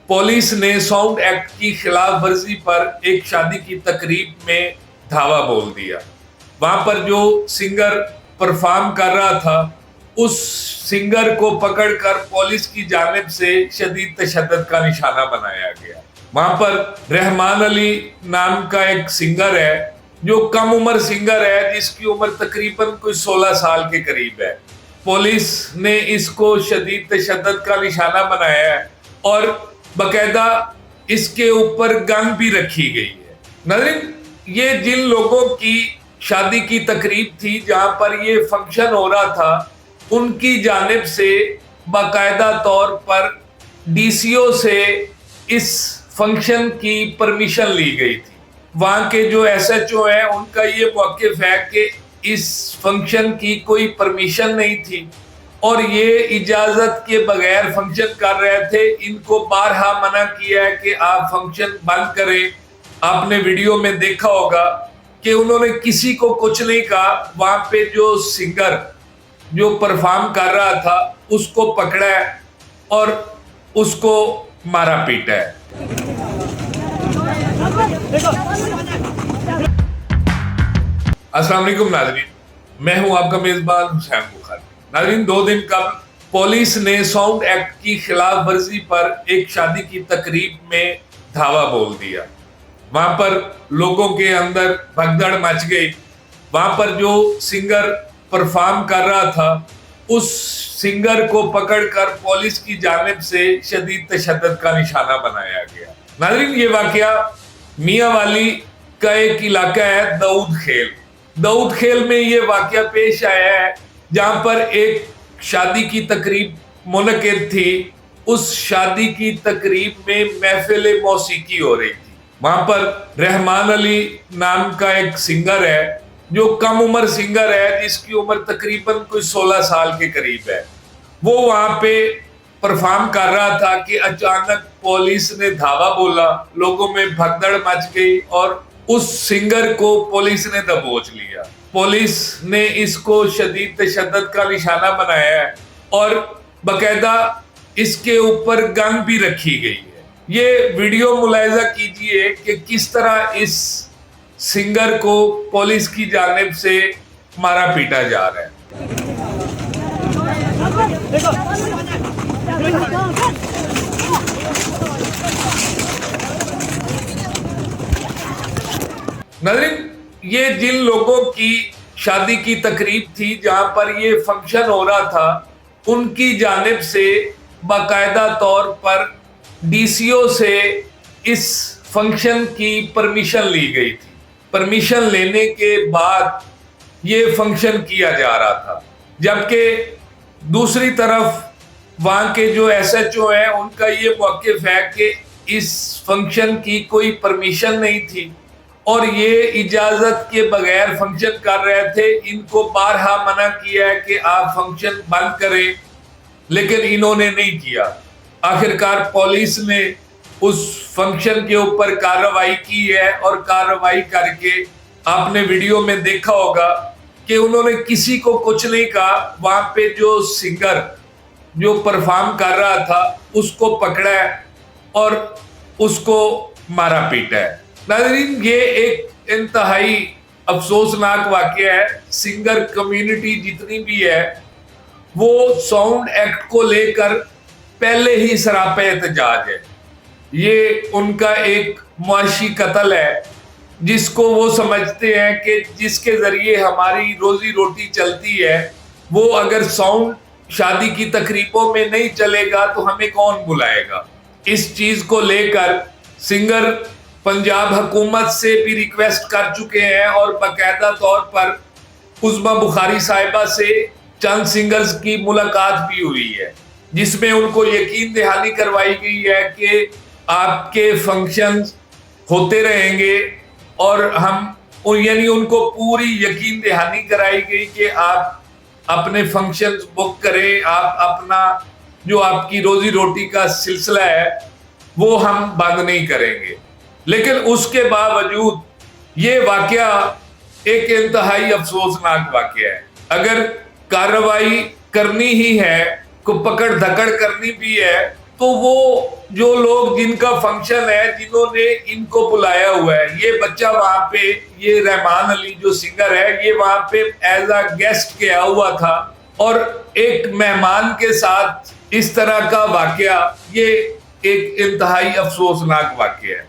Police ने sound act की खिलाफ वर्जी पर एक शादी की तकरीब में धावा बोल दिया। वहां पर जो सिंगर परफॉर्म कर रहा था उस सिंगर को पकड़कर पुलिस की जानिब से शदीद तशद्दुद का निशाना बनाया गया। वहां पर रहमान अली नाम का एक सिंगर है जो कम उम्र सिंगर है, जिसकी उम्र तकरीबन कोई 16 साल के करीब है। पुलिस ने इसको शदीद तशद्दुद का निशाना बनाया है और बकायदा इसके ऊपर गन भी रखी गई है। नाज़रीन, ये जिन लोगों की शादी की तकरीब थी जहां पर ये फंक्शन हो रहा था, उनकी जानिब से बाकायदा तौर पर डीसीओ से इस फंक्शन की परमिशन ली गई थी। वहां के जो एसएचओ हैं उनका ये मौक़िफ़ है कि इस फंक्शन की कोई परमिशन नहीं थी और ये इजाजत के बगैर फंक्शन कर रहे थे। इनको बारहा मना किया है कि आप फंक्शन बंद करें। आपने वीडियो में देखा होगा कि उन्होंने किसी को कुछ नहीं कहा। वहां पे जो सिंगर जो परफॉर्म कर रहा था उसको पकड़ा है और उसको मारा पीटा है। अस्सलाम वालेकुम नाज़रीन, मैं हूं आपका मेजबान हुसैन बुखारी। नाज़रीन, 2 दिन कबल पुलिस ने साउंड एक्ट की खिलाफ वर्जी पर एक शादी की तकरीब में धावा बोल दिया। वहां पर लोगों के अंदर भगदड़ मच गई। वहां पर जो सिंगर परफॉर्म कर रहा था उस सिंगर को पकड़कर पुलिस की जानिब से शदीद तशद्दुद का निशाना बनाया गया। नाज़रीन, ये वाकया मियां वाली का एक इलाका है दाऊद खेल। दाऊद खेल में ये वाकया पेश आया है जहां पर एक शादी की तकरीब मुनक़िद थी। उस शादी की तकरीब में महफिल मौसीकी हो रही थी। वहां पर रहमान अली नाम का एक सिंगर है जो कम उम्र सिंगर है, जिसकी उम्र तकरीबन कोई 16 साल के करीब है। वो वहां पे परफॉर्म कर रहा था कि अचानक पुलिस ने धावा बोला, लोगों में भगदड़ मच गई और उस सिंगर को पुलिस ने दबोच लिया। पुलिस ने इसको शदीद तशद्दुद का निशाना बनाया है और बकायदा इसके ऊपर गन भी रखी गई है। ये वीडियो मुलाहिजा कीजिए कि किस तरह इस सिंगर को पुलिस की जानिब से मारा पीटा जा रहा है। नाज़रीन, ये जिन लोगों की शादी की तकरीब थी जहां पर ये फंक्शन हो रहा था, उनकी जानिब से बाकायदा तौर पर डीसीओ से इस फंक्शन की परमिशन ली गई थी। परमिशन लेने के बाद ये फंक्शन किया जा रहा था, जबकि दूसरी तरफ वहां के जो एसएचओ हैं उनका ये मौक़िफ़ है कि इस फंक्शन की कोई परमिशन नहीं थी और ये इजाजत के बगैर फंक्शन कर रहे थे। इनको बारहा मना किया है कि आप फंक्शन बंद करें, लेकिन इन्होंने नहीं किया। आखिरकार पुलिस ने उस फंक्शन के ऊपर कार्रवाई की है और कार्रवाई करके आपने वीडियो में देखा होगा कि उन्होंने किसी को कुछ नहीं कहा। वहां पे जो सिंगर जो परफॉर्म कर रहा था उसको पकड़ा है और उसको मारा पीटा है। नाज़रीन, ये एक इंतहाई अफसोसनाक वाकया है। सिंगर कम्युनिटी जितनी भी है वो साउंड एक्ट को लेकर पहले ही सरापे एहतजाज है। ये उनका एक मुआशी कत्ल है जिसको वो समझते हैं कि जिसके जरिए हमारी रोजी रोटी चलती है, वो अगर साउंड शादी की तकरीबों में नहीं चलेगा तो हमें कौन बुलाएगा। इस चीज को लेकर सिंगर पंजाब हुकूमत से भी रिक्वेस्ट कर चुके हैं और बाकायदा तौर पर उज़्मा बुखारी साहिबा से चंद सिंगर्स की मुलाकात भी हुई है, जिसमें उनको यकीन दहानी करवाई गई है कि आपके फंक्शंस होते रहेंगे और हम यानी उनको पूरी यकीन दहानी कराई गई कि आप अपने फंक्शंस बुक करें, आप अपना जो आपकी रोजी रोटी का सिलसिला है वो हम बंद नहीं करेंगे। लेकिन उसके बावजूद ये वाकया एक इंतहाई अफसोसनाक वाकया है। अगर कार्रवाई करनी ही है, को पकड़ धकड़ करनी भी है, تو وہ جو لوگ جن کا فنکشن ہے، جنہوں نے ان کو بلایا ہوا ہے، یہ بچہ وہاں پہ، یہ رحمان علی جو سنگر ہے، یہ وہاں پہ ایز اے گیسٹ گیا ہوا تھا، اور ایک مہمان کے ساتھ اس طرح کا واقعہ، یہ ایک انتہائی افسوسناک واقعہ ہے۔